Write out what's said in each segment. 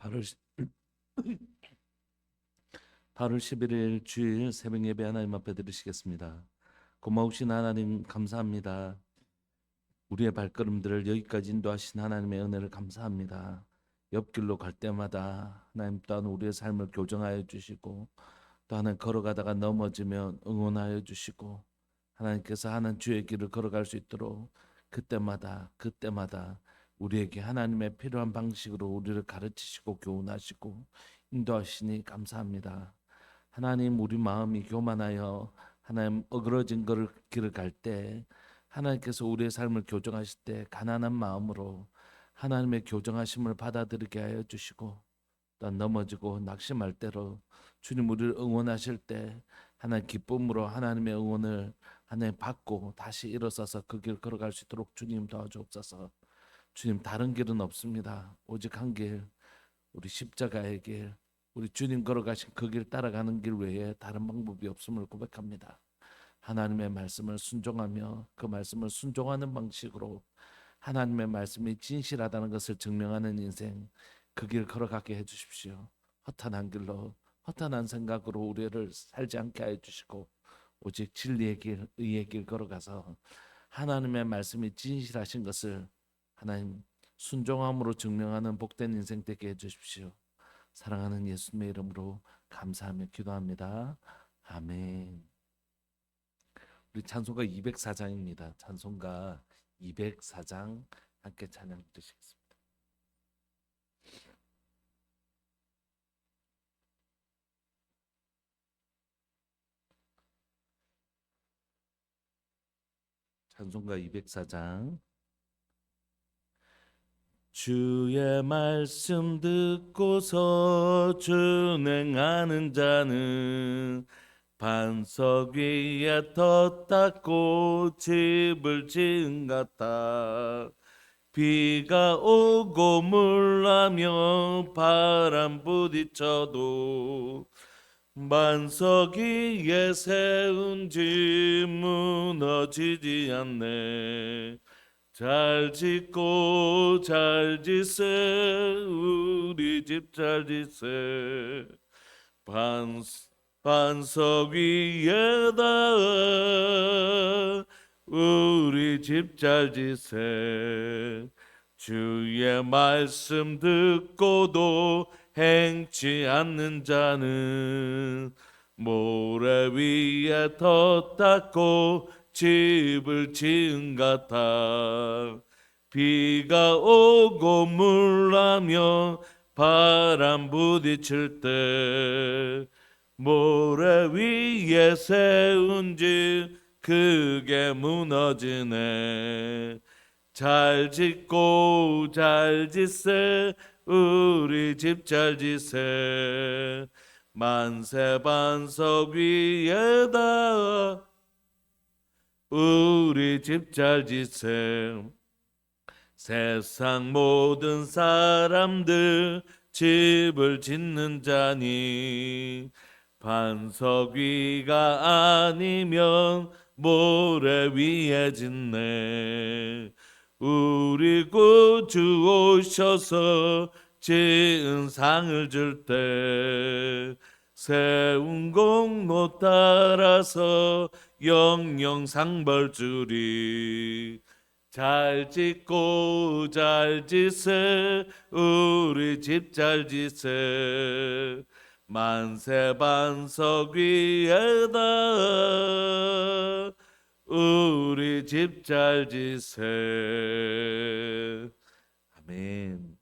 8월 8월 11일 주일 새벽 예배 하나님 앞에 드리시겠습니다. 고마우신 하나님 감사합니다. 우리의 발걸음들을 여기까지 인도하신 하나님의 은혜를 감사합니다. 옆길로 갈 때마다 하나님 또한 우리의 삶을 교정하여 주시고 또 하나님 걸어가다가 넘어지면 응원하여 주시고 하나님께서 하는 주의 길을 걸어갈 수 있도록 그때마다 우리에게 하나님의 필요한 방식으로 우리를 가르치시고 교훈하시고 인도하시니 감사합니다. 하나님, 우리 마음이 교만하여 하나님 어그러진 길을 갈 때 하나님께서 우리의 삶을 교정하실 때 가난한 마음으로 하나님의 교정하심을 받아들이게 하여 주시고 또 넘어지고 낙심할 때로 주님 우리를 응원하실 때 하나님 기쁨으로 하나님의 응원을 하나님 받고 다시 일어서서 그 길 걸어갈 수 있도록 주님 도와주옵소서. 주님, 다른 길은 없습니다. 오직 한 길, 우리 십자가의 길, 우리 주님 걸어가신 그 길 따라가는 길 외에 다른 방법이 없음을 고백합니다. 하나님의 말씀을 순종하며 그 말씀을 순종하는 방식으로 하나님의 말씀이 진실하다는 것을 증명하는 인생, 그 길 걸어가게 해주십시오. 허탄한 길로 허탄한 생각으로 우리를 살지 않게 해주시고 오직 진리의 길, 의의 길 걸어가서 하나님의 말씀이 진실하신 것을 하나님 순종함으로 증명하는 복된 인생 되게 해주십시오. 사랑하는 예수님의 이름으로 감사하며 기도합니다. 아멘. 우리 찬송가 204장입니다. 찬송가 204장 함께 찬양 드리겠습니다. 찬송가 204장. 주의 말씀 듣고서 준행하는 자는 반석 위에 더 닦고 집을 지은 같다. 비가 오고 물나며 바람 부딪혀도 반석 위에 세운 집 무너지지 않네. 잘 짓고 잘 짓세 우리 집 잘 짓세 반석 위에다 우리 집 잘 짓세. 주의 말씀 듣고도 행치 않는 자는 모래 위에 더 닦고 집을 지은 같아. 비가 오고 물나며 바람 부딪힐 때 모래 위에 세운 집 그게 무너지네. 잘 짓고 잘 짓세 우리 집 잘 짓세. 만세 반석 위에다 우리 집 잘 짓세. 세상 모든 사람들 집을 짓는 자니 반석 위가 아니면 모래 위에 짓네. 우리 구주 오셔서 지은 상을 줄 때 세운 공로 따라서 영영 상벌 주리. 잘 짓고 잘 짓세 우리 집 잘 짓세. 만세 반석 위에다 우리 집 잘 짓세. 아멘.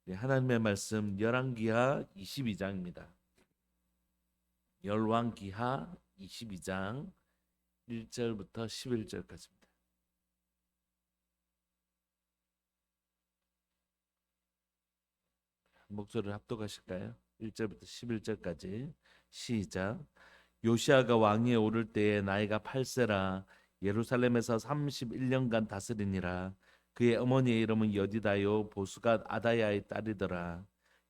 하나님의 말씀 열왕기하 22장입니다. 열왕기하 22장 1절부터 11절까지입니다. 목소리를 합독하실까요? 1절부터 11절까지 시작. 요시아가 왕위에 오를 때에 나이가 8세라 예루살렘에서 31년간 다스리니라. 그의 어머니의 이름은 여디다요 보수가 아다야의 딸이더라.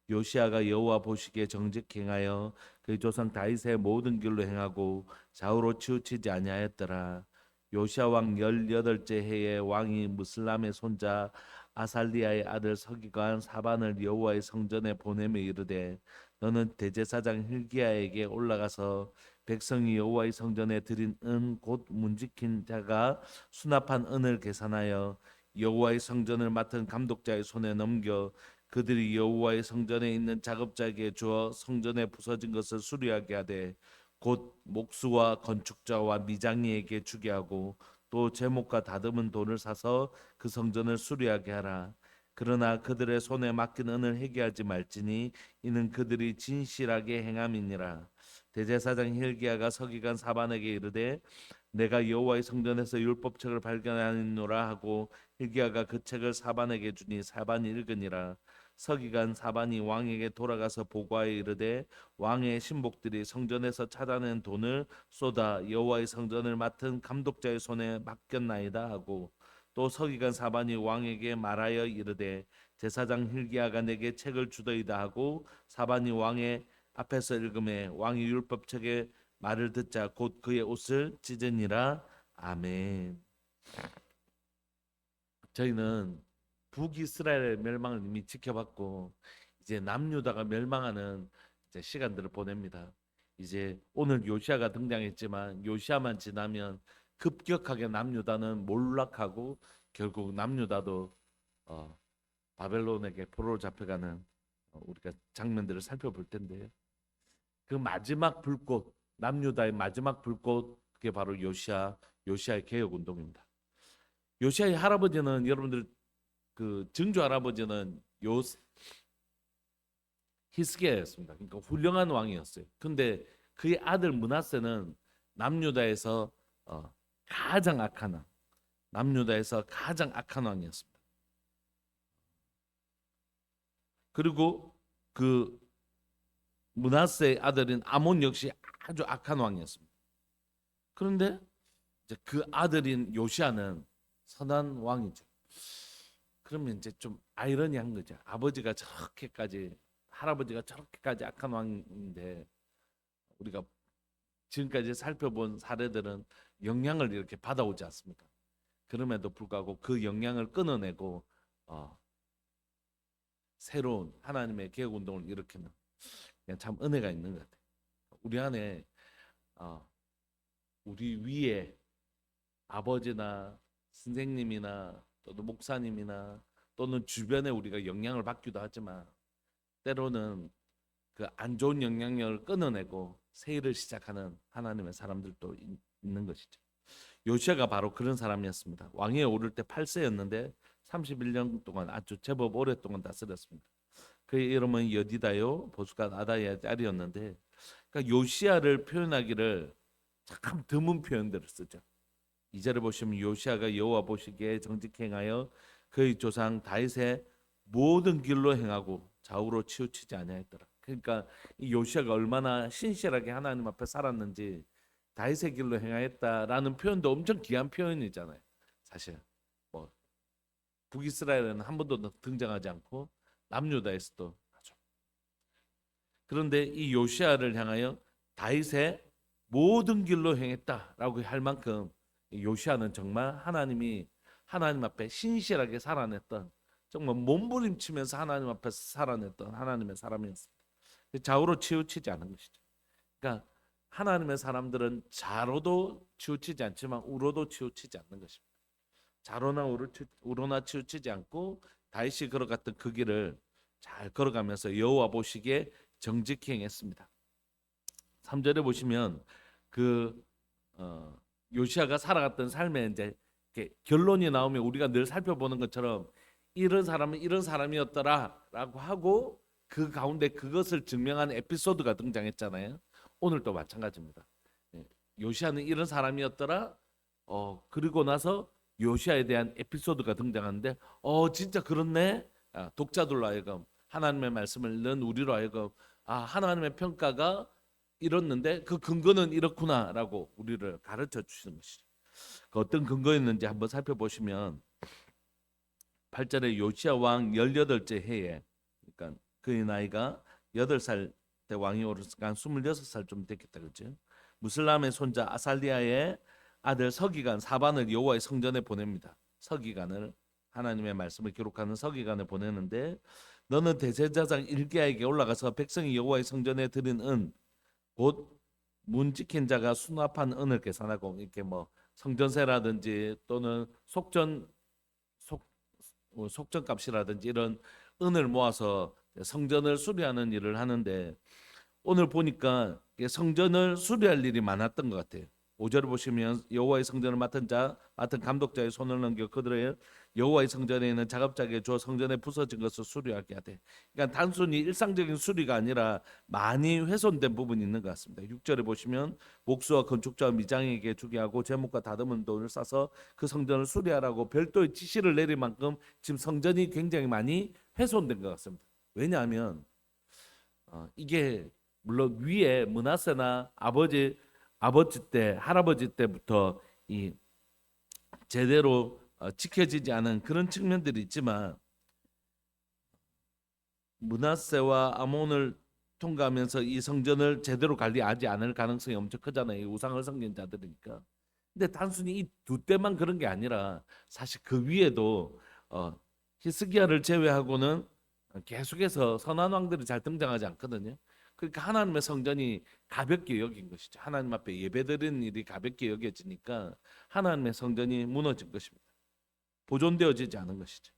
요시아가 여호와 보시기에 정직히 행하여 그의 조상 다윗의 모든 길로 행하고 좌우로 치우치지 아니하였더라. 요시아 왕 18째 해에 왕이 무슬람의 손자 아살리아의 아들 서기관 사반을 여호와의 성전에 보내며 이르되 너는 대제사장 hil기야에게 올라가서 백성이 여호와의 성전에 드린 은 곧 문지킨 자가 수납한 은을 계산하여 여호와의 성전을 맡은 감독자의 손에 넘겨 그들이 여호와의 성전에 있는 작업자에게 주어 성전에 부서진 것을 수리하게 하되 곧 목수와 건축자와 미장이에게 주게 하고 또 제목과 다듬은 돌을 사서 그 성전을 수리하게 하라. 그러나 그들의 손에 맡긴 은을 회개하지 말지니 이는 그들이 진실하게 행함이니라. 대제사장 hil기야가 서기관 사반에게 이르되 내가 여호와의 성전에서 율법책을 발견하노라 하고 hil기야가 그 책을 사반에게 주니 사반이 읽으니라. 서기관 사반이 왕에게 돌아가서 보고하여 이르되 왕의 신복들이 성전에서 찾아낸 돈을 쏟아 여호와의 성전을 맡은 감독자의 손에 맡겼나이다 하고 또 서기관 사반이 왕에게 말하여 이르되 제사장 hil기야가 내게 책을 주더이다 하고 사반이 왕의 앞에서 읽음에 왕이 율법책의 말을 듣자 곧 그의 옷을 찢으니라. 아멘. 저희는 북이스라엘의 멸망을 이미 지켜봤고 이제 남유다가 멸망하는 이제 시간들을 보냅니다. 이제 오늘 요시아가 등장했지만 요시아만 지나면 급격하게 남유다는 몰락하고 결국 남유다도 바벨론에게 포로로 잡혀가는 우리가 장면들을 살펴볼 텐데요. 그 마지막 불꽃, 남유다의 마지막 불꽃, 그게 바로 요시아의 개혁 운동입니다. 요시아의 할아버지는 여러분들 그 증조 할아버지는 히스기야였습니다. 그러니까 훌륭한 왕이었어요. 근데 그의 아들 므낫세는 남유다에서 가장 악한 왕, 남유다에서 가장 악한 왕이었습니다. 그리고 그 므낫세의 아들인 아몬 역시 아주 악한 왕이었습니다. 그런데 이제 그 아들인 요시아는 선한 왕이죠. 그러면 이제 좀 아이러니한 거죠. 아버지가 저렇게까지 할아버지가 저렇게까지 악한 왕인데 우리가 지금까지 살펴본 사례들은 영향을 이렇게 받아오지 않습니까? 그럼에도 불구하고 그 영향을 끊어내고 새로운 하나님의 개혁 운동을 일으키는 그냥 참 은혜가 있는 것 같아요. 우리 안에 우리 위에 아버지나 선생님이나 또는 목사님이나 또는 주변에 우리가 영향을 받기도 하지만 때로는 그 안 좋은 영향력을 끊어내고 새 일을 시작하는 하나님의 사람들도 있는 것이죠. 요시아가 바로 그런 사람이었습니다. 왕위에 오를 때 8세였는데 31년 동안 아주 제법 오랫동안 다스렸습니다. 그의 이름은 여디다요 보스가 아다야의 딸이었는데 그러니까 요시아를 표현하기를 참 드문 표현들을 쓰죠. 2절에 보시면 요시아가 여호와 보시기에 정직히 행하여 그의 조상 다윗의 모든 길로 행하고 좌우로 치우치지 아니하였더라. 그러니까 이 요시아가 얼마나 신실하게 하나님 앞에 살았는지 다윗의 길로 행하였다라는 표현도 엄청 귀한 표현이잖아요. 사실 뭐 북이스라엘에는 한 번도 등장하지 않고 남유다에서도 하죠. 그런데 이 요시아를 향하여 다윗의 모든 길로 행했다라고 할 만큼 요시아는 정말 하나님 앞에 신실하게 살아냈던 정말 몸부림치면서 하나님 앞에서 살아냈던 하나님의 사람이었습니다. 좌우로 치우치지 않은 것이죠. 그러니까 하나님의 사람들은 좌로도 치우치지 않지만 우로도 치우치지 않는 것입니다. 좌로나 우로나 치우치지 않고 다윗이 걸어갔던 그 길을 잘 걸어가면서 여호와 보시기에 정직히 행했습니다. 3절에 보시면 그 요시아가 살아갔던 삶에 이제 결론이 나오면 우리가 늘 살펴보는 것처럼 이런 사람은 이런 사람이었더라라고 하고 그 가운데 그것을 증명한 에피소드가 등장했잖아요. 오늘도 마찬가지입니다. 요시아는 이런 사람이었더라. 그리고 나서 요시아에 대한 에피소드가 등장하는데 진짜 그렇네. 독자들로 하여금 하나님의 말씀을 읽는 우리로 하여금 하나님의 평가가 이렇는데 그 근거는 이렇구나라고 우리를 가르쳐 주시는 것이죠. 그 어떤 근거였는지 한번 살펴보시면 8절에 요시아 왕 18째 해에 그러니까 그의 나이가 8살 때 왕이 오르니까 한 26살 좀 됐겠다 그렇죠? 무슬람의 손자 아살리아의 아들 서기관 사반을 여호와의 성전에 보냅니다. 서기관을 하나님의 말씀을 기록하는 서기관을 보내는데 너는 대제사장 일기야에게 올라가서 백성이 여호와의 성전에 드린 은 곧 문 지킨 자가 수납한 은을 계산하고 이렇게 뭐 성전세라든지 또는 속 속전값이라든지 이런 은을 모아서 성전을 수리하는 일을 하는데 오늘 보니까 성전을 수리할 일이 많았던 것 같아요. 5절을 보시면 여호와의 성전을 맡은 감독자의 손을 넘겨 그들의 여호와의 성전에 있는 작업자에게 주어 성전에 부서진 것을 수리하게 하되, 그러니까 단순히 일상적인 수리가 아니라 많이 훼손된 부분이 있는 것 같습니다. 6절에 보시면 목수와 건축자와 미장에게 주게 하고 제목과 다듬은 돈을 싸서 그 성전을 수리하라고 별도의 지시를 내릴 만큼 지금 성전이 굉장히 많이 훼손된 것 같습니다. 왜냐하면 이게 물론 위에 므낫세나 아버지 때 할아버지 때부터 이 제대로 지켜지지 않은 그런 측면들이 있지만 므낫세와 아몬을 통과하면서 이 성전을 제대로 관리하지 않을 가능성이 엄청 크잖아요. 이 우상을 섬긴 자들이니까. 근데 단순히 이 두 때만 그런 게 아니라 사실 그 위에도 히스기야를 제외하고는 계속해서 선한 왕들이 잘 등장하지 않거든요. 그러니까 하나님의 성전이 가볍게 여긴 것이죠. 하나님 앞에 예배드리는 일이 가볍게 여겨지니까 하나님의 성전이 무너진 것입니다. 보존되어지지 않은 것이죠.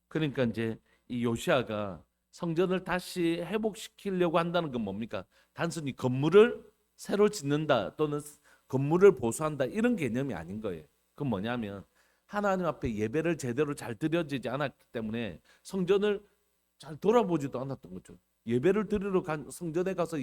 그러니까 이제 이 요시아가 성전을 다시 회복시키려고 한다는 건 뭡니까? 단순히 건물을 새로 짓는다 또는 건물을 보수한다 이런 개념이 아닌 거예요. 그건 뭐냐면 하나님 앞에 예배를 제대로 잘 드려지지 않았기 때문에 성전을 잘 돌아보지도 않았던 거죠. 예배를 드리러 간 성전에 가서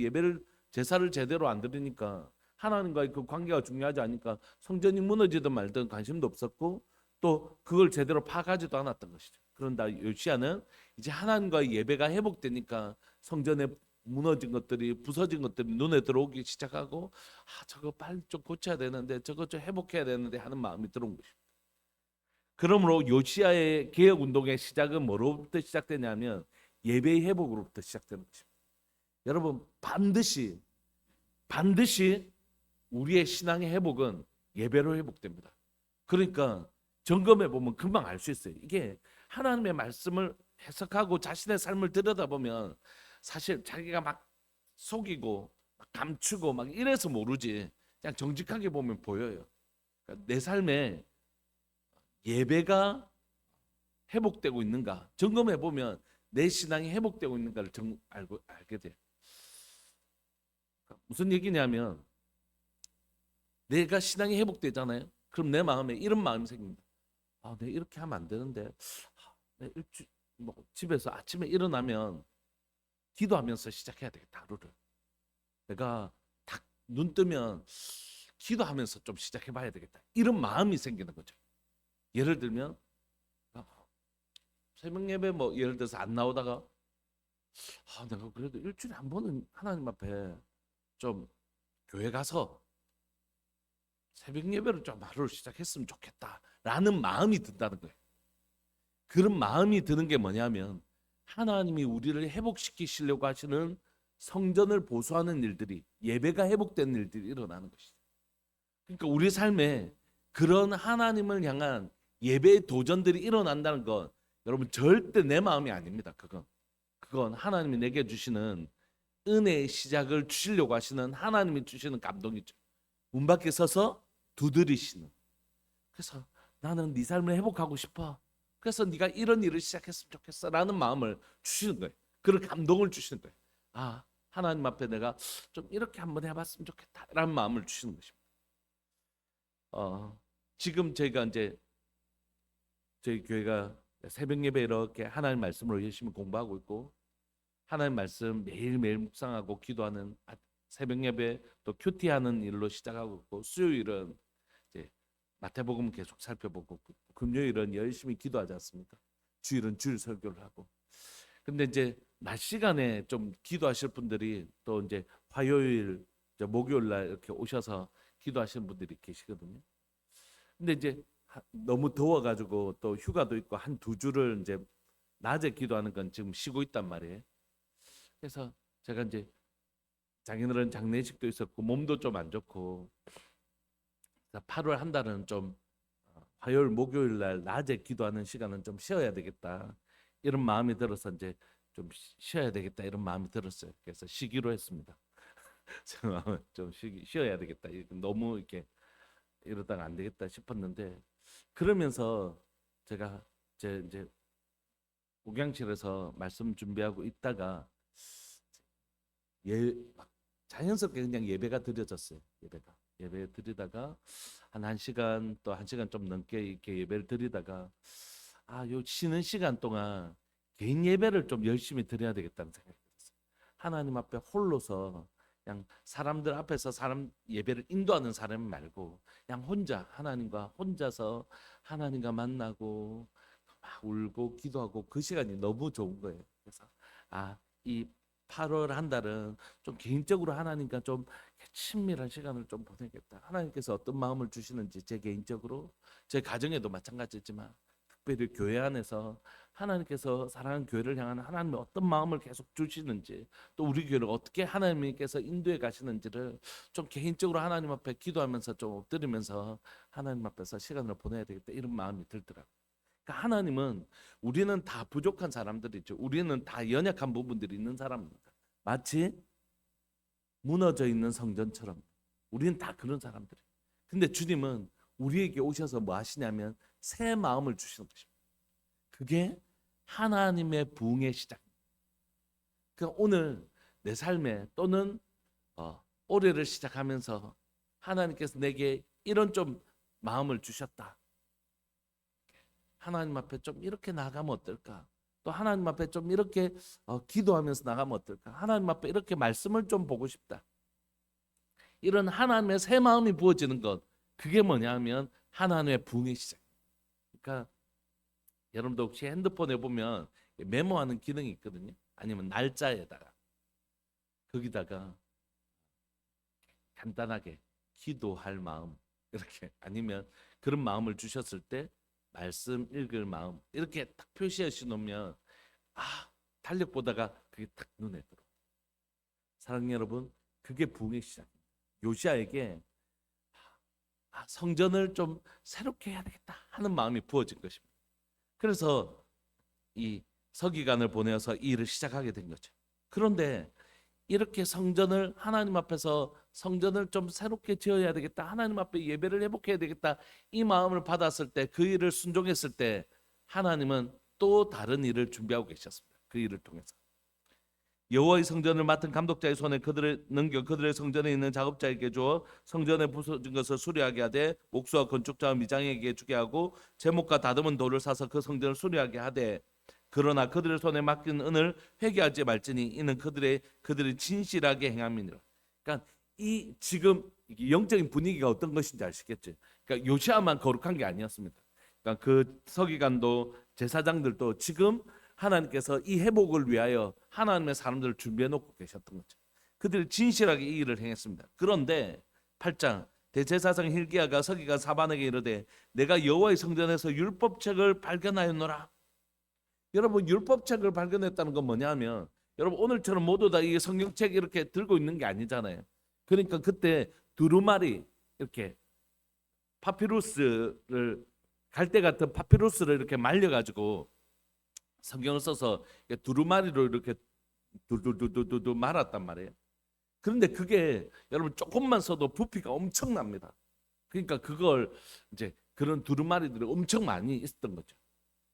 제사를 제대로 안 드리니까 하나님과의 그 관계가 중요하지 않으니까 성전이 무너지든 말든 관심도 없었고 또 그걸 제대로 파악하지도 않았던 것이죠. 그런다 요시아는 이제 하나님과의 예배가 회복되니까 성전에 무너진 것들이 부서진 것들이 눈에 들어오기 시작하고 저거 빨리 좀 고쳐야 되는데 저거 좀 회복해야 되는데 하는 마음이 들어온 것입니다. 그러므로 요시아의 개혁 운동의 시작은 뭐로부터 시작되냐면 예배의 회복으로부터 시작되는 것입니다. 여러분 반드시 우리의 신앙의 회복은 예배로 회복됩니다. 그러니까 점검해 보면 금방 알 수 있어요. 이게 하나님의 말씀을 해석하고 자신의 삶을 들여다보면 사실 자기가 막 속이고 막 감추고 막 이래서 모르지 그냥 정직하게 보면 보여요. 그러니까 내 삶에 예배가 회복되고 있는가 점검해 보면 내 신앙이 회복되고 있는가를 알게 돼요. 무슨 얘기냐면 내가 신앙이 회복되잖아요. 그럼 내 마음에 이런 마음이 생깁니다. 내가 이렇게 하면 안 되는데 뭐 집에서 아침에 일어나면 기도하면서 시작해야 되겠다 하루를. 내가 딱 눈 뜨면 기도하면서 좀 시작해봐야 되겠다. 이런 마음이 생기는 거죠. 예를 들면 새벽 예배 뭐 예를 들어서 안 나오다가 내가 그래도 일주일에 한 번은 하나님 앞에 좀 교회 가서 새벽 예배를 좀 하루를 시작했으면 좋겠다라는 마음이 든다는 거예요. 그런 마음이 드는 게 뭐냐면 하나님이 우리를 회복시키시려고 하시는 성전을 보수하는 일들이 예배가 회복되는 일들이 일어나는 것이죠. 그러니까 우리 삶에 그런 하나님을 향한 예배의 도전들이 일어난다는 건 여러분 절대 내 마음이 아닙니다. 그건 하나님이 내게 주시는 은혜의 시작을 주시려고 하시는 하나님이 주시는 감동이죠. 문 밖에 서서 두드리시는. 그래서 나는 네 삶을 회복하고 싶어. 그래서 네가 이런 일을 시작했으면 좋겠어라는 마음을 주시는 거예요. 그런 감동을 주시는 거예요. 하나님 앞에 내가 좀 이렇게 한번 해봤으면 좋겠다라는 마음을 주시는 것입니다. 지금 저희가 이제 저희 교회가 새벽 예배 이렇게 하나님 말씀으로 열심히 공부하고 있고 하나님 말씀 매일매일 묵상하고 기도하는 새벽 예배 또 큐티하는 일로 시작하고 있고 수요일은 이제 마태복음 계속 살펴보고 금요일은 열심히 기도하지 않습니까? 주일은 주일 설교를 하고. 근데 이제 낮 시간에 좀 기도하실 분들이 또 이제 화요일, 목요일 날 이렇게 오셔서 기도하시는 분들이 계시거든요. 근데 이제 너무 더워가지고 또 휴가도 있고 한 두 주를 이제 낮에 기도하는 건 지금 쉬고 있단 말이에요. 그래서 제가 이제 장인어른 장례식도 있었고 몸도 좀 안 좋고 8월 한 달은 좀 화요일 목요일 날 낮에 기도하는 시간은 좀 쉬어야 되겠다 이런 마음이 들어서 이제 좀 쉬어야 되겠다 이런 마음이 들었어요. 그래서 쉬기로 했습니다. 좀 쉬어야 되겠다. 너무 이렇게 이러다가 안 되겠다 싶었는데, 그러면서 제가 이제 목양실에서 말씀 준비하고 있다가 막 자연스럽게 그냥 예배가 드려졌어요. 예배 드리다가 한 1시간 또 1시간 좀 넘게 이렇게 예배를 드리다가 요 쉬는 시간 동안 개인 예배를 좀 열심히 드려야 되겠다는 생각이 들었어요. 하나님 앞에 홀로서 그냥 사람들 앞에서 사람 예배를 인도하는 사람 말고 그냥 혼자 하나님과 혼자서 하나님과 만나고 막 울고 기도하고 그 시간이 너무 좋은 거예요. 그래서 이 8월 한 달은 좀 개인적으로 하나님과 좀 친밀한 시간을 좀 보내겠다. 하나님께서 어떤 마음을 주시는지 제 개인적으로 제 가정에도 마찬가지지만 특별히 교회 안에서 하나님께서 사랑하는 교회를 향한 하나님의 어떤 마음을 계속 주시는지, 또 우리 교회를 어떻게 하나님께서 인도해 가시는지를 좀 개인적으로 하나님 앞에 기도하면서 좀 엎드리면서 하나님 앞에서 시간을 보내야 되겠다 이런 마음이 들더라고요. 그러니까 하나님은 우리는 다 부족한 사람들이죠. 우리는 다 연약한 부분들이 있는 사람입니다. 마치 무너져 있는 성전처럼 우리는 다 그런 사람들이에요. 근데 주님은 우리에게 오셔서 뭐 하시냐면 새 마음을 주시는 것입니다. 그게 하나님의 부흥의 시작. 그러니까 오늘 내 삶에 또는 올해를 시작하면서 하나님께서 내게 이런 좀 마음을 주셨다. 하나님 앞에 좀 이렇게 나가면 어떨까? 또 하나님 앞에 좀 이렇게 기도하면서 나가면 어떨까? 하나님 앞에 이렇게 말씀을 좀 보고 싶다. 이런 하나님의 새 마음이 부어지는 것, 그게 뭐냐면 하나님의 부흥의 시작. 그러니까 여러분도 혹시 핸드폰에 보면 메모하는 기능이 있거든요. 아니면 날짜에다가 거기다가 간단하게 기도할 마음 이렇게, 아니면 그런 마음을 주셨을 때 말씀 읽을 마음 이렇게 딱 표시해 놓으면 달력 보다가 그게 딱 눈에 들어. 사랑하는 여러분, 그게 부흥의 시작입니다. 요시아에게 성전을 좀 새롭게 해야 되겠다 하는 마음이 부어진 것입니다. 그래서 이 서기관을 보내어서 이 일을 시작하게 된 거죠. 그런데 이렇게 성전을 하나님 앞에서 성전을 좀 새롭게 지어야 되겠다, 하나님 앞에 예배를 회복해야 되겠다 이 마음을 받았을 때, 그 일을 순종했을 때 하나님은 또 다른 일을 준비하고 계셨습니다. 그 일을 통해서 여호와의 성전을 맡은 감독자의 손에 그들을 넘겨 그들의 성전에 있는 작업자에게 주어 성전에 부서진 것을 수리하게 하되 옥수와 건축자와 미장에게 주게 하고 제목과 다듬은 돌을 사서 그 성전을 수리하게 하되, 그러나 그들의 손에 맡긴 은을 회개하지 말지니 이는 그들이 진실하게 행함이니라. 그러니까 이 지금 영적인 분위기가 어떤 것인지 아시겠죠? 그러니까 요시아만 거룩한 게 아니었습니다. 그러니까 그 서기관도 제사장들도 지금 하나님께서 이 회복을 위하여 하나님의 사람들을 준비해 놓고 계셨던 거죠. 그들이 진실하게 이 일을 행했습니다. 그런데 8장 대제사장 hil기야가 서기관 사반에게 이르되 내가 여호와의 성전에서 율법책을 발견하였노라. 여러분, 율법책을 발견했다는 건 뭐냐면, 여러분 오늘처럼 모두 다 이 성경책 이렇게 들고 있는 게 아니잖아요. 그러니까 그때 두루마리 이렇게 파피루스를, 갈대 같은 파피루스를 이렇게 말려가지고 성경을 써서 두루마리로 이렇게 두두두두두 말았단 말이에요. 그런데 그게 여러분 조금만 써도 부피가 엄청납니다. 그러니까 그걸 이제 그런 두루마리들이 엄청 많이 있었던 거죠.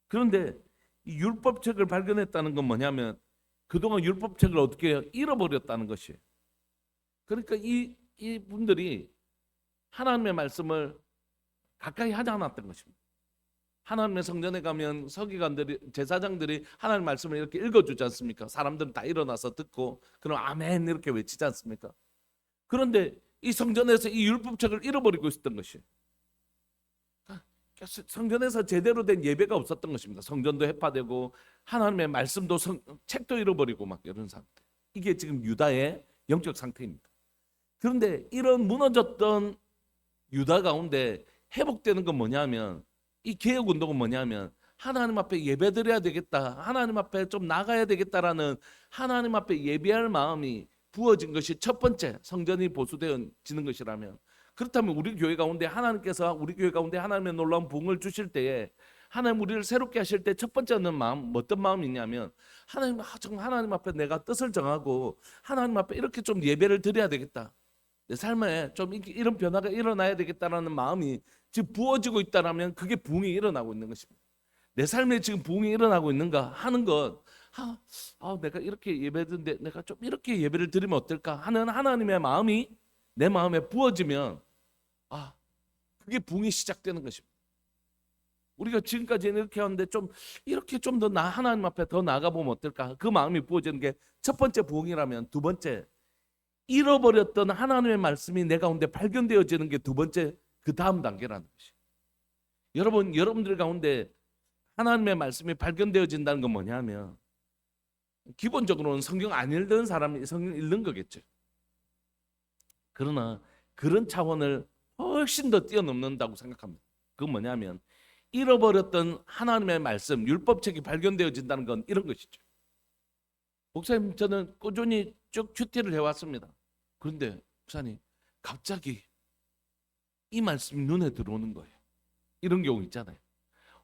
그런데 이 율법책을 발견했다는 건 뭐냐면 그동안 율법책을 어떻게 해요? 잃어버렸다는 것이에요. 그러니까 이 분들이 하나님의 말씀을 가까이 하지 않았던 것입니다. 하나님의 성전에 가면 서기관들이, 제사장들이 하나님의 말씀을 이렇게 읽어주지 않습니까? 사람들은 다 일어나서 듣고 그럼 아멘 이렇게 외치지 않습니까? 그런데 이 성전에서 이 율법책을 잃어버리고 있었던 것이에요. 성전에서 제대로 된 예배가 없었던 것입니다. 성전도 해파되고 하나님의 말씀도 책도 잃어버리고 막 이런 상태. 이게 지금 유다의 영적 상태입니다. 그런데 이런 무너졌던 유다 가운데 회복되는 건 뭐냐면, 이 개혁 운동은 뭐냐면 하나님 앞에 예배드려야 되겠다, 하나님 앞에 좀 나가야 되겠다라는 하나님 앞에 예배할 마음이 부어진 것이 첫 번째 성전이 보수되어지는 것이라면, 그렇다면 우리 교회 가운데 하나님께서 우리 교회 가운데 하나님의 놀라운 부흥을 주실 때에 하나님 우리를 새롭게 하실 때 첫 번째는 마음, 어떤 마음이냐면 하나님, 정말 하나님 앞에 내가 뜻을 정하고 하나님 앞에 이렇게 좀 예배를 드려야 되겠다. 내 삶에 좀 이런 변화가 일어나야 되겠다라는 마음이 지금 부어지고 있다라면 그게 부흥이 일어나고 있는 것입니다. 내 삶에 지금 부흥이 일어나고 있는가 하는 것, 내가 이렇게 예배드는데 내가 좀 이렇게 예배를 드리면 어떨까 하는 하나님의 마음이 내 마음에 부어지면 그게 부흥이 시작되는 것입니다. 우리가 지금까지는 이렇게 하는데 좀 이렇게 좀 더 하나님 앞에 더 나아가 보면 어떨까? 그 마음이 부어지는 게 첫 번째 부흥이라면, 두 번째 잃어버렸던 하나님의 말씀이 내 가운데 발견되어지는 게 두 번째, 그 다음 단계라는 것이. 여러분들 가운데 하나님의 말씀이 발견되어진다는 건 뭐냐면 기본적으로는 성경 안 읽던 사람이 성경 읽는 거겠죠. 그러나 그런 차원을 훨씬 더 뛰어넘는다고 생각합니다. 그건 뭐냐면 잃어버렸던 하나님의 말씀, 율법책이 발견되어진다는 건 이런 것이죠. 목사님, 저는 꾸준히 쭉 큐티를 해왔습니다. 그런데 목사님, 갑자기 이 말씀이 눈에 들어오는 거예요. 이런 경우 있잖아요.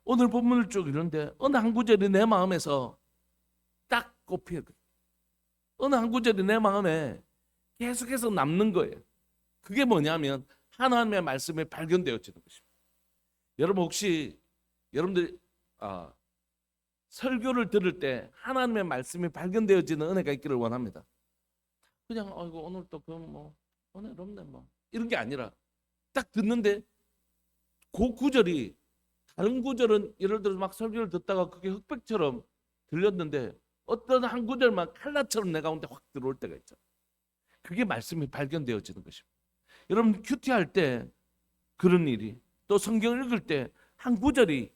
오늘 본문을 쭉 읽는데 어느 한 구절이 내 마음에서 딱 꼽혀요. 어느 한 구절이 내 마음에 계속해서 남는 거예요. 그게 뭐냐면 하나님의 말씀이 발견되어지는 것입니다. 여러분, 혹시 여러분들 설교를 들을 때 하나님의 말씀이 발견되어지는 은혜가 있기를 원합니다. 그냥 오늘 또 은혜 없네 이런 게 아니라 딱 듣는데 그 구절이 다른 구절은 예를 들어서 막 설교를 듣다가 그게 흑백처럼 들렸는데 어떤 한 구절만 칼라처럼 내 가운데 확 들어올 때가 있죠. 그게 말씀이 발견되어지는 것입니다. 여러분, 큐티할 때 그런 일이, 또 성경 읽을 때 한 구절이,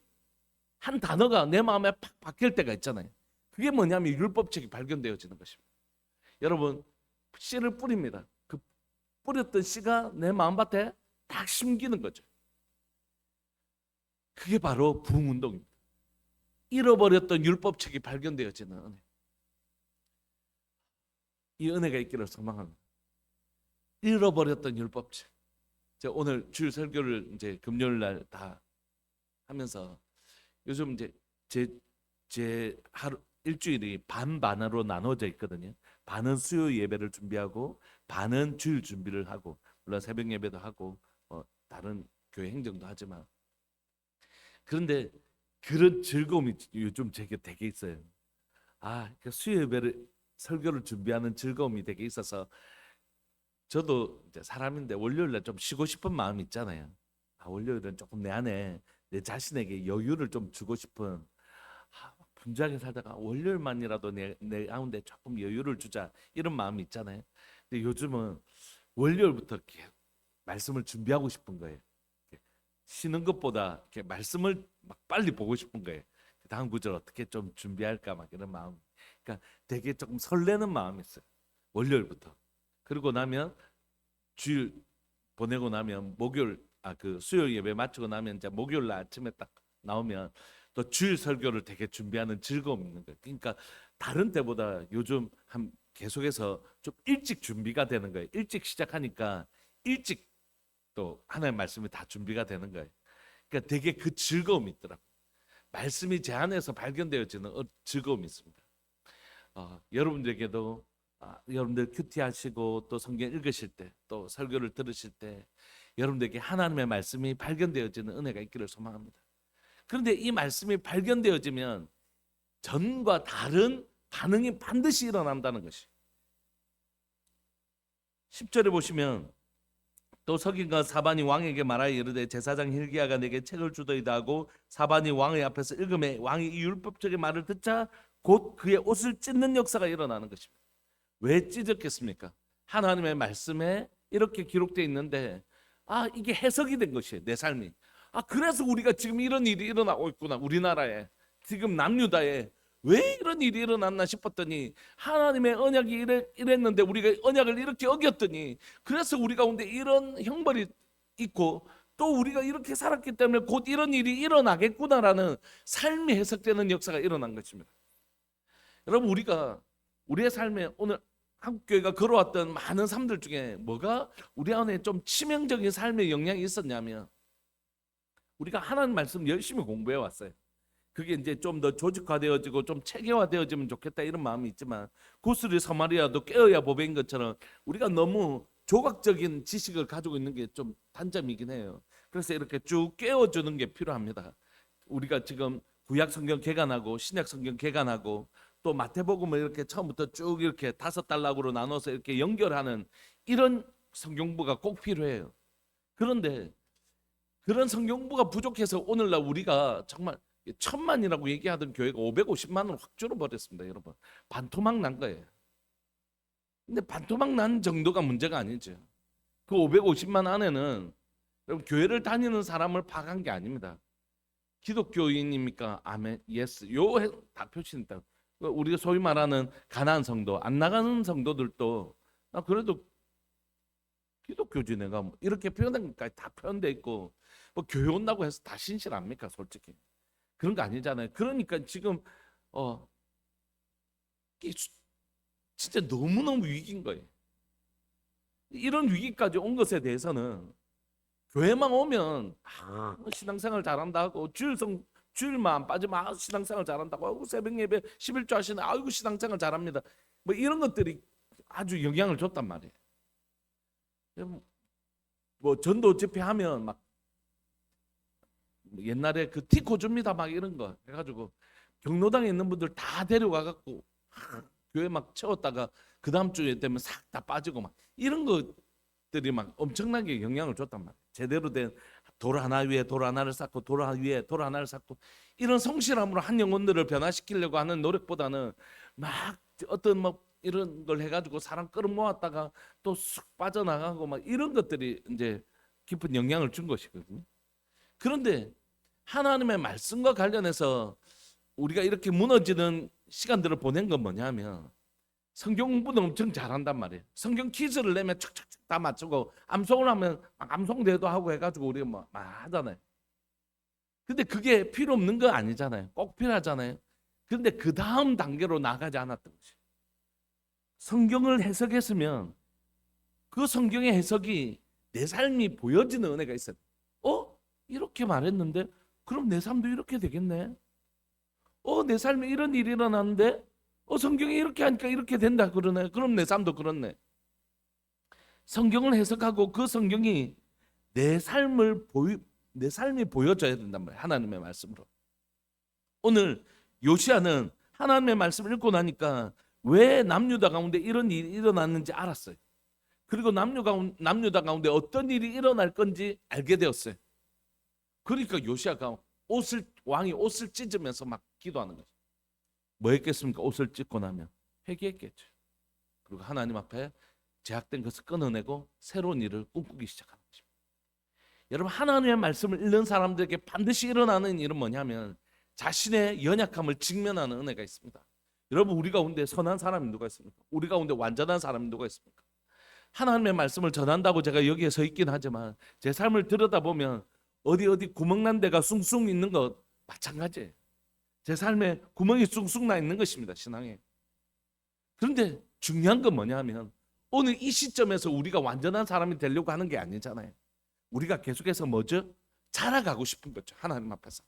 한 단어가 내 마음에 팍 박힐 때가 있잖아요. 그게 뭐냐면 율법책이 발견되어지는 것입니다. 여러분, 씨를 뿌립니다. 그 뿌렸던 씨가 내 마음밭에 딱 심기는 거죠. 그게 바로 부흥운동입니다. 잃어버렸던 율법책이 발견되어지는 은혜. 이 은혜가 있기를 소망합니다. 잃어버렸던 율법책. 제가 오늘 주일 설교를 이제 금요일 날 다 하면서 요즘 이제 제 하루 일주일이 반으로 나눠져 있거든요. 반은 수요 예배를 준비하고 반은 주일 준비를 하고, 물론 새벽 예배도 하고 다른 교회 행정도 하지만, 그런데 그런 즐거움이 요즘 제게 되게 있어요. 그 수요 예배를 설교를 준비하는 즐거움이 되게 있어서 저도 이제 사람인데 월요일날 좀 쉬고 싶은 마음이 있잖아요. 월요일은 조금 내 안에 내 자신에게 여유를 좀 주고 싶은, 분주하게 살다가 월요일만이라도 내 가운데 조금 여유를 주자 이런 마음이 있잖아요. 근데 요즘은 월요일부터 이렇게 말씀을 준비하고 싶은 거예요. 쉬는 것보다 이렇게 말씀을 막 빨리 보고 싶은 거예요. 다음 구절 어떻게 좀 준비할까 막 이런 마음. 그러니까 되게 조금 설레는 마음이 있어요. 월요일부터. 그러고 나면 주일 보내고 나면 목요일 그 수요일 예배 마치고 나면 이제 목요일 날 아침에 딱 나오면 또 주일 설교를 되게 준비하는 즐거움이 있는 거예요. 그러니까 다른 때보다 요즘 계속해서 좀 일찍 준비가 되는 거예요. 일찍 시작하니까 일찍 또 하나님의 말씀이 다 준비가 되는 거예요. 그러니까 되게 그 즐거움이 있더라고요. 말씀이 제 안에서 발견되어지는 즐거움이 있습니다. 여러분들에게도 여러분들 큐티 하시고 또 성경 읽으실 때, 또 설교를 들으실 때 여러분들에게 하나님의 말씀이 발견되어지는 은혜가 있기를 소망합니다. 그런데 이 말씀이 발견되어지면 전과 다른 반응이 반드시 일어난다는 것이. 10절에 보시면 또 서기관과 사반이 왕에게 말하여 이르되 제사장 hil기야가 내게 책을 주더이다 하고 사반이 왕의 앞에서 읽음에 왕이 이 율법적인 말을 듣자 곧 그의 옷을 찢는 역사가 일어나는 것입니다. 왜 찢었겠습니까? 하나님의 말씀에 이렇게 기록되어 있는데 이게 해석이 된 것이에요. 내 삶이. 그래서 우리가 지금 이런 일이 일어나고 있구나. 우리나라에 지금 남유다에 왜 이런 일이 일어났나 싶었더니 하나님의 언약이 이랬는데 우리가 언약을 이렇게 어겼더니 그래서 우리 가운데 이런 형벌이 있고 또 우리가 이렇게 살았기 때문에 곧 이런 일이 일어나겠구나라는 삶이 해석되는 역사가 일어난 것입니다. 여러분, 우리가 우리의 삶에 오늘 한국교회가 걸어왔던 많은 삶들 중에 뭐가 우리 안에 좀 치명적인 삶의 영향이 있었냐면, 우리가 하나님 말씀 열심히 공부해 왔어요. 그게 이제 좀 더 조직화되어지고 좀 체계화되어지면 좋겠다 이런 마음이 있지만, 구스리 사마리아도 깨어야 보배인 것처럼 우리가 너무 조각적인 지식을 가지고 있는 게 좀 단점이긴 해요. 그래서 이렇게 쭉 깨워주는 게 필요합니다. 우리가 지금 구약 성경 개관하고 신약 성경 개관하고 또 마태복음을 이렇게 처음부터 쭉 이렇게 5단락으로 나눠서 이렇게 연결하는 이런 성경부가 꼭 필요해요. 그런데 그런 성경부가 부족해서 오늘날 우리가 정말 1,000만이라고 얘기하던 교회가 550만을 확 줄어버렸습니다. 여러분, 반토막 난 거예요. 근데 반토막 난 정도가 문제가 아니죠. 그 550만 안에는 여러분 교회를 다니는 사람을 파악한 게 아닙니다. 기독교인입니까? 아멘, 예스. 다 표시했다. 우리가 소위 말하는 가난한 성도, 안 나가는 성도들도 그래도 기독교지 내가 뭐 이렇게 표현된 것까지 다 표현돼 있고, 뭐 교회 온다고 해서 다 신실합니까? 솔직히 그런 거 아니잖아요. 그러니까 지금 진짜 너무너무 위기인 거예요. 이런 위기까지 온 것에 대해서는 교회만 오면 신앙생활 잘한다 하고, 주일만 안 빠지면 신앙생활 잘한다고 하고, 새벽 예배 11조 하시는 아이고 신앙생활 잘합니다, 뭐 이런 것들이 아주 영향을 줬단 말이에요. 뭐 전도 집회하면 막 옛날에 그 티코 줍니다 막 이런 거 해가지고 경로당에 있는 분들 다 데려가 갖고 교회 막 채웠다가 그 다음 주에 되면 싹 다 빠지고 막 이런 것들이 막 엄청나게 영향을 줬단 말이에요. 제대로 된 돌 하나 위에 돌 하나를 쌓고 돌 하나 위에 돌 하나를 쌓고, 이런 성실함으로 한 영혼들을 변화시키려고 하는 노력보다는 막 어떤 뭐 이런 걸 해가지고 사람 끌어모았다가 또 쑥 빠져나가고 막 이런 것들이 이제 깊은 영향을 준 것이거든요. 그런데 하나님의 말씀과 관련해서 우리가 이렇게 무너지는 시간들을 보낸 건 뭐냐면, 성경 공부는 엄청 잘한단 말이에요. 성경 퀴즈를 내면 척척척 다 맞추고, 암송을 하면 암송대도 하고 해가지고 우리가 막 하잖아요. 근데 그게 필요 없는 거 아니잖아요. 꼭 필요하잖아요. 그런데 그 다음 단계로 나가지 않았던 거죠. 성경을 해석했으면 그 성경의 해석이 내 삶이 보여지는 은혜가 있어요. 이렇게 말했는데 그럼 내 삶도 이렇게 되겠네. 내 삶에 이런 일이 일어났는데 성경이 이렇게 하니까 이렇게 된다 그러네. 그럼 내 삶도 그렇네. 성경을 해석하고 그 성경이 내 삶이 보여져야 된단 말이에요. 하나님의 말씀으로. 오늘 요시야는 하나님의 말씀을 읽고 나니까 왜 남유다 가운데 이런 일이 일어났는지 알았어요. 그리고 남유다 가운데 어떤 일이 일어날 건지 알게 되었어요. 그러니까 요시야가 왕이 옷을 찢으면서 막 기도하는 거죠. 뭐 했겠습니까? 옷을 찢고 나면 회개했겠죠. 그리고 하나님 앞에 제약된 것을 끊어내고 새로운 일을 꿈꾸기 시작하는 것입니다. 여러분, 하나님의 말씀을 읽는 사람들에게 반드시 일어나는 일은 뭐냐면 자신의 연약함을 직면하는 은혜가 있습니다. 여러분, 우리 가운데 선한 사람이 누가 있습니까? 우리 가운데 완전한 사람이 누가 있습니까? 하나님의 말씀을 전한다고 제가 여기에 서 있긴 하지만 제 삶을 들여다보면 어디 구멍 난 데가 숭숭 있는 것 마찬가지예요. 제 삶에 구멍이 숭숭 나 있는 것입니다, 신앙에. 그런데 중요한 건 뭐냐면 오늘 이 시점에서 우리가 완전한 사람이 되려고 하는 게 아니잖아요. 우리가 계속해서 뭐죠? 자라가고 싶은 거죠, 하나님 앞에서.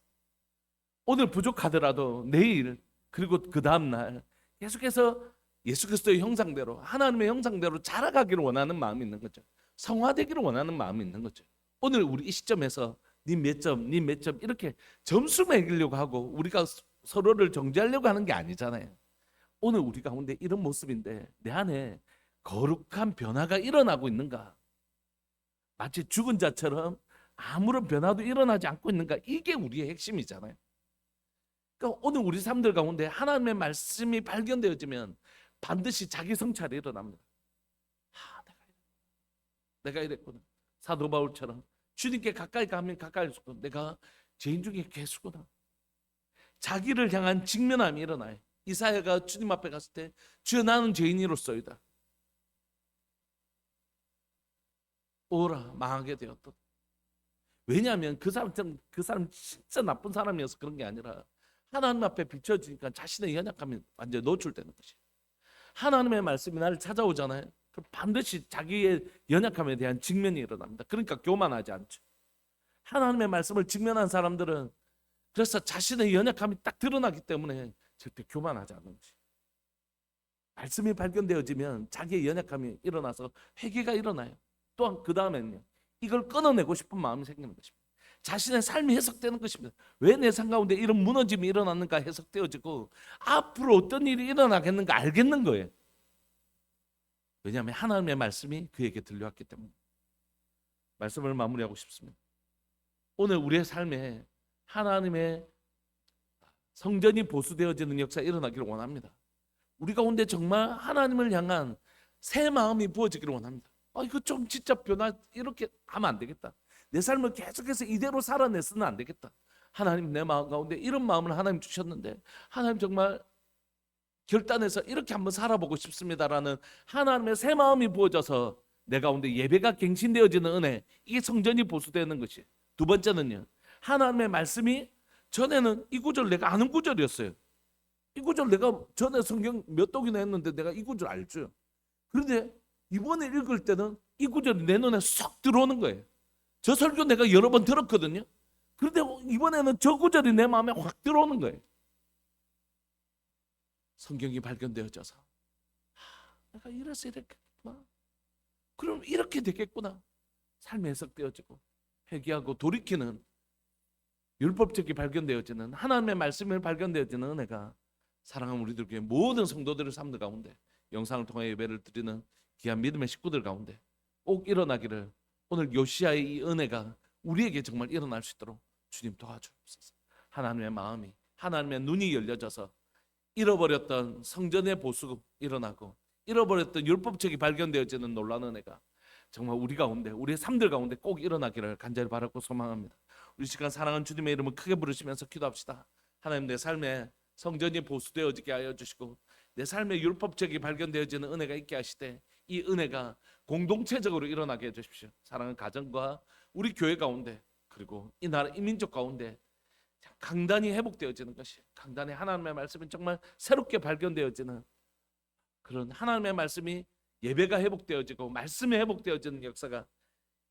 오늘 부족하더라도 내일 그리고 그 다음날 계속해서 예수 그리스도의 형상대로, 하나님의 형상대로 자라가기를 원하는 마음이 있는 거죠. 성화되기를 원하는 마음이 있는 거죠. 오늘 우리 이 시점에서 니 몇 점 이렇게 점수 매기려고 하고 우리가 서로를 정죄하려고 하는 게 아니잖아요. 오늘 우리 가운데 이런 모습인데 내 안에 거룩한 변화가 일어나고 있는가? 마치 죽은 자처럼 아무런 변화도 일어나지 않고 있는가? 이게 우리의 핵심이잖아요. 그러니까 오늘 우리 삶들 가운데 하나님의 말씀이 발견되어지면 반드시 자기 성찰이 일어납니다. 내가 이랬구나. 사도 바울처럼 주님께 가까이 가면 가까이일수록 내가 죄인 중에 괴수구나. 자기를 향한 직면함이 일어나요. 이사야가 주님 앞에 갔을 때 주여 나는 죄인이로소이다. 오라 망하게 되었다. 왜냐하면 그 사람 진짜 나쁜 사람이어서 그런 게 아니라 하나님 앞에 비춰지니까 자신의 연약함이 완전히 노출되는 것이에요. 하나님의 말씀이 나를 찾아오잖아요. 그럼 반드시 자기의 연약함에 대한 직면이 일어납니다. 그러니까 교만하지 않죠. 하나님의 말씀을 직면한 사람들은 그래서 자신의 연약함이 딱 드러나기 때문에 절대 교만하지 않는 거지. 말씀이 발견되어지면 자기의 연약함이 일어나서 회개가 일어나요. 또한 그 다음에는요, 이걸 끊어내고 싶은 마음이 생기는 것입니다. 자신의 삶이 해석되는 것입니다. 왜 내 삶 가운데 이런 무너짐이 일어났는가 해석되어지고 앞으로 어떤 일이 일어나겠는가 알겠는 거예요. 왜냐하면 하나님의 말씀이 그에게 들려왔기 때문에. 말씀을 마무리하고 싶습니다. 오늘 우리의 삶에 하나님의 성전이 보수되어지는 역사가 일어나기를 원합니다. 우리 가운데 정말 하나님을 향한 새 마음이 부어지기를 원합니다. 이거 좀 진짜 변화, 이렇게 하면 안 되겠다. 내 삶을 계속해서 이대로 살아내서는 안 되겠다. 하나님, 내 마음 가운데 이런 마음을 하나님 주셨는데 하나님 정말 결단해서 이렇게 한번 살아보고 싶습니다라는 하나님의 새 마음이 부어져서 내 가운데 예배가 갱신되어지는 은혜, 이게 성전이 보수되는 것이. 두 번째는요, 하나님의 말씀이, 전에는 이 구절 내가 아는 구절이었어요. 이 구절 내가 전에 성경 몇 독이나 했는데 내가 이 구절 알죠. 그런데 이번에 읽을 때는 이 구절이 내 눈에 쏙 들어오는 거예요. 저 설교 내가 여러 번 들었거든요. 그런데 이번에는 저 구절이 내 마음에 확 들어오는 거예요. 성경이 발견되어져서 내가 이래서 이랬겠구나, 그럼 이렇게 되겠구나, 삶이 해석되어지고 회개하고 돌이키는 율법적이 발견되어지는 하나님의 말씀이 발견되어지는 은혜가 사랑하는 우리들 교회 모든 성도들의 삶들 가운데, 영상을 통해 예배를 드리는 귀한 믿음의 식구들 가운데 꼭 일어나기를, 오늘 요시아의 이 은혜가 우리에게 정말 일어날 수 있도록 주님 도와주옵소서. 하나님의 마음이, 하나님의 눈이 열려져서 잃어버렸던 성전의 보수가 일어나고 잃어버렸던 율법책이 발견되어지는 놀라운 은혜가 정말 우리 가운데, 우리의 삶들 가운데 꼭 일어나기를 간절히 바라고 소망합니다. 우리 시간 사랑하는 주님의 이름을 크게 부르시면서 기도합시다. 하나님, 내 삶에 성전이 보수되어지게 하여 주시고 내 삶에 율법책이 발견되어지는 은혜가 있게 하시되 이 은혜가 공동체적으로 일어나게 해주십시오. 사랑하는 가정과 우리 교회 가운데, 그리고 이 나라, 이 민족 가운데 강단이 회복되어지는 것이, 강단에 하나님의 말씀이 정말 새롭게 발견되어지는 그런 하나님의 말씀이, 예배가 회복되어지고 말씀이 회복되어지는 역사가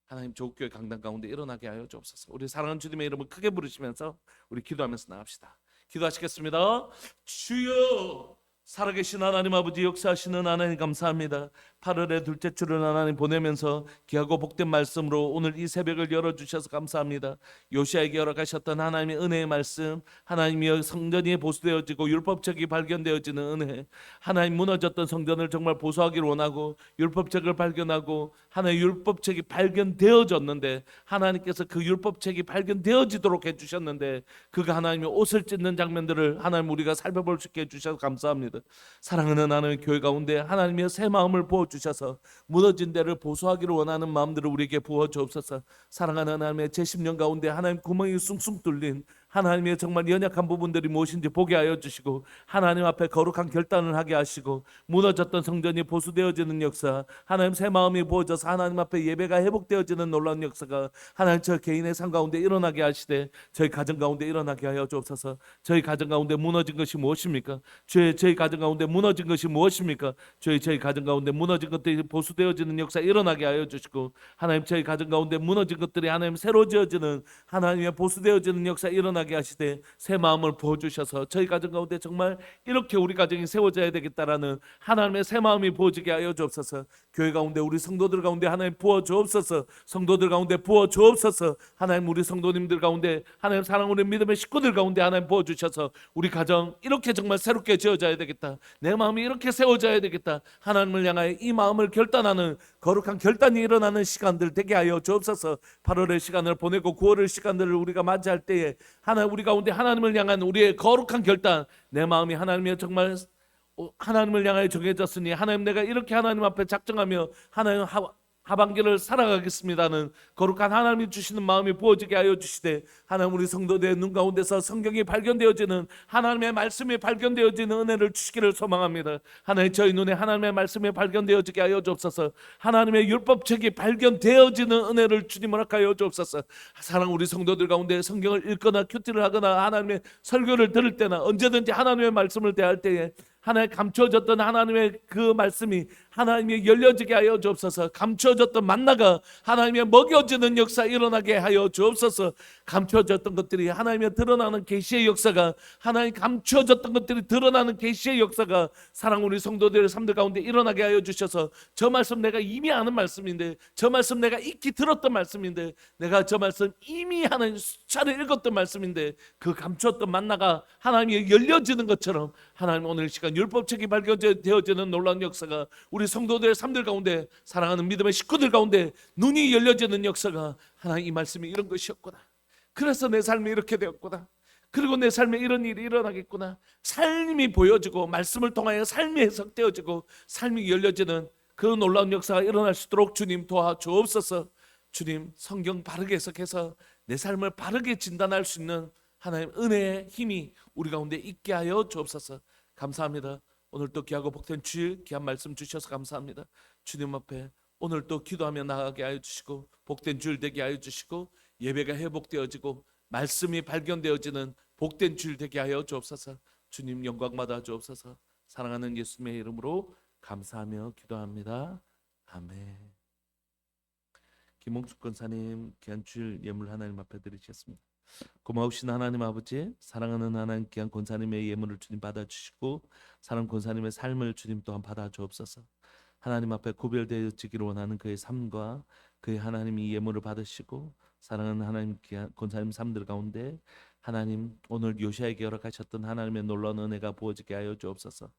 하나님 조국교회 강단 가운데 일어나게 하여 주옵소서. 우리 사랑하는 주님의 이름을 크게 부르시면서 우리 기도하면서 나갑시다. 기도하시겠습니다. 주여, 살아계신 하나님 아버지, 역사하시는 하나님 감사합니다. 8월의 둘째 주를 하나님 보내면서 귀하고 복된 말씀으로 오늘 이 새벽을 열어주셔서 감사합니다. 요시아에게 허락하셨던 하나님의 은혜의 말씀, 하나님이여 성전이 보수되어지고 율법책이 발견되어지는 은혜, 하나님 무너졌던 성전을 정말 보수하기를 원하고 율법책을 발견하고 하나님의 율법책이 발견되어졌는데 하나님께서 그 율법책이 발견되어지도록 해주셨는데 그가 하나님의 옷을 찢는 장면들을 하나님 우리가 살펴볼 수 있게 해주셔서 감사합니다. 사랑하는 하나님의 교회 가운데 하나님의 새 마음을 부어주셔서 무너진 데를 보수하기를 원하는 마음들을 우리에게 부어주옵소서. 사랑하는 하나님의 제 10년 가운데 하나님 구멍이 숭숭 뚫린 하나님의 정말 연약한 부분들이 무엇인지 보게 하여 주시고 하나님 앞에 거룩한 결단을 하게 하시고 무너졌던 성전이 보수되어지는 역사, 하나님 새 마음이 부어져서 하나님 앞에 예배가 회복되어지는 놀라운 역사가 하나님 저 개인의 삶 가운데 일어나게 하시되 저희 가정 가운데 일어나게 하여 주옵소서. 저희 가정 가운데 무너진 것이 무엇입니까? 저희 가정 가운데 무너진 것이 무엇입니까? 저희 가정 가운데 무너진 것들이 보수되어지는 역사 일어나게 하여 주시고 하나님 저희 가정 가운데 무너진 것들이 하나님 새로 지어지는 하나님의 보수되어지는 역사 일어나게 하시되 새 마음을 부어주셔서 저희 가정 가운데 정말 이렇게 우리 가정이 세워져야 되겠다라는 하나님의 새 마음이 부어지게 하여 주옵소서. 교회 가운데 우리 성도들 가운데 하나님 부어주옵소서. 성도들 가운데 부어주옵소서. 하나님 우리 성도님들 가운데 하나님 사랑 우리 믿음의 식구들 가운데 하나님 부어주셔서 우리 가정 이렇게 정말 새롭게 지어져야 되겠다, 내 마음이 이렇게 세워져야 되겠다, 하나님을 향하여 이 마음을 결단하는 거룩한 결단이 일어나는 시간들 되게 하여 주옵소서. 8월의 시간을 보내고 9월의 시간들을 우리가 맞이할 때에 하나님 우리 가운데 하나님을 향한 우리의 거룩한 결단, 내 마음이 하나님의 정말 하나님을 향하여 정해졌으니 하나님 내가 이렇게 하나님 앞에 작정하며 하나님 하반기를 살아가겠습니다는 거룩한 하나님이 주시는 마음이 부어지게 하여 주시되 하나님 우리 성도들의 눈 가운데서 성경이 발견되어지는 하나님의 말씀이 발견되어지는 은혜를 주시기를 소망합니다. 하나님 저희 눈에 하나님의 말씀이 발견되어지게 하여 주옵소서. 하나님의 율법책이 발견되어지는 은혜를 주님 허락하여 주옵소서. 사랑 우리 성도들 가운데 성경을 읽거나 큐티를 하거나 하나님의 설교를 들을 때나 언제든지 하나님의 말씀을 대할 때에 하나님 감춰졌던 하나님의 그 말씀이 하나님의 열려지게 하여 주옵소서. 감춰졌던 만나가 하나님의 먹여주는 역사 일어나게 하여 주옵소서. 감춰졌던 것들이 하나님의 드러나는 계시의 역사가, 하나님 감춰졌던 것들이 드러나는 계시의 역사가 사랑 우리 성도들의 삶들 가운데 일어나게 하여 주셔서, 저 말씀 내가 이미 아는 말씀인데, 저 말씀 내가 익히 들었던 말씀인데, 내가 저 말씀 이미 하나님 수차례 읽었던 말씀인데, 그 감추었던 만나가 하나님이 열려지는 것처럼 하나님 오늘 이 시간 율법책이 발견되어지는 놀라운 역사가 우리 성도들의 삶들 가운데, 사랑하는 믿음의 식구들 가운데 눈이 열려지는 역사가, 하나님 이 말씀이 이런 것이었구나, 그래서 내 삶이 이렇게 되었구나, 그리고 내 삶에 이런 일이 일어나겠구나, 삶이 보여지고 말씀을 통하여 삶이 해석되어지고 삶이 열려지는 그 놀라운 역사가 일어날 수 있도록 주님 도와주옵소서. 주님, 성경 바르게 해석해서 내 삶을 바르게 진단할 수 있는 하나님 은혜의 힘이 우리 가운데 있게 하여 주옵소서. 감사합니다. 오늘 또 귀하고 복된 주일 귀한 말씀 주셔서 감사합니다. 주님 앞에 오늘 또 기도하며 나가게 하여 주시고, 복된 주일 되게 하여 주시고, 예배가 회복되어지고 말씀이 발견되어지는 복된 주일 되게 하여 주옵소서. 주님 영광 받아 주옵소서. 사랑하는 예수님의 이름으로 감사하며 기도합니다. 아멘. 김홍숙 권사님, 귀한 주일 예물 하나님 앞에 드리겠습니다. 고마우신 하나님 아버지, 사랑하는 하나님 귀한 권사님의 예물을 주님 받아주시고, 사랑 권사님의 삶을 주님 또한 받아주옵소서. 하나님 앞에 구별되어지기를 원하는 그의 삶과 그의 하나님이 예물을 받으시고, 사랑하는 하나님 귀한 권사님 삶들 가운데 하나님 오늘 요시아에게 허락하셨던 하나님의 놀라운 은혜가 부어지게 하여 주옵소서.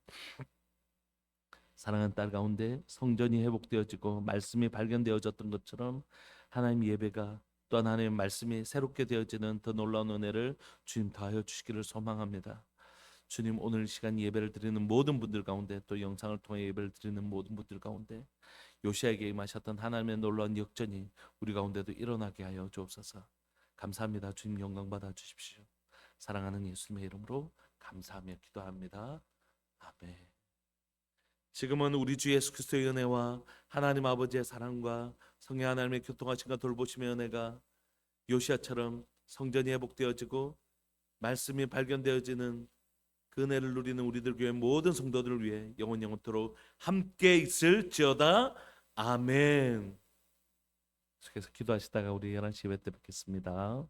사랑하는 딸 가운데 성전이 회복되어지고 말씀이 발견되어졌던 것처럼 하나님 예배가 또한 하나님의 말씀이 새롭게 되어지는 더 놀라운 은혜를 주님 더하여 주시기를 소망합니다. 주님, 오늘 시간 예배를 드리는 모든 분들 가운데, 또 영상을 통해 예배를 드리는 모든 분들 가운데 요시아에게 임하셨던 하나님의 놀라운 역전이 우리 가운데도 일어나게 하여 주옵소서. 감사합니다. 주님 영광 받아 주십시오. 사랑하는 예수님의 이름으로 감사하며 기도합니다. 아멘. 지금은 우리 주 예수 그리스도의 은혜와 하나님 아버지의 사랑과 성령 하나님의 교통하심과 돌보심의 은혜가 요시아처럼 성전이 회복되어지고 말씀이 발견되어지는 그 은혜를 누리는 우리들 교회 모든 성도들을 위해 영원토록 함께 있을지어다. 아멘. 계속해서 기도하시다가 우리 11시 예배 때 뵙겠습니다.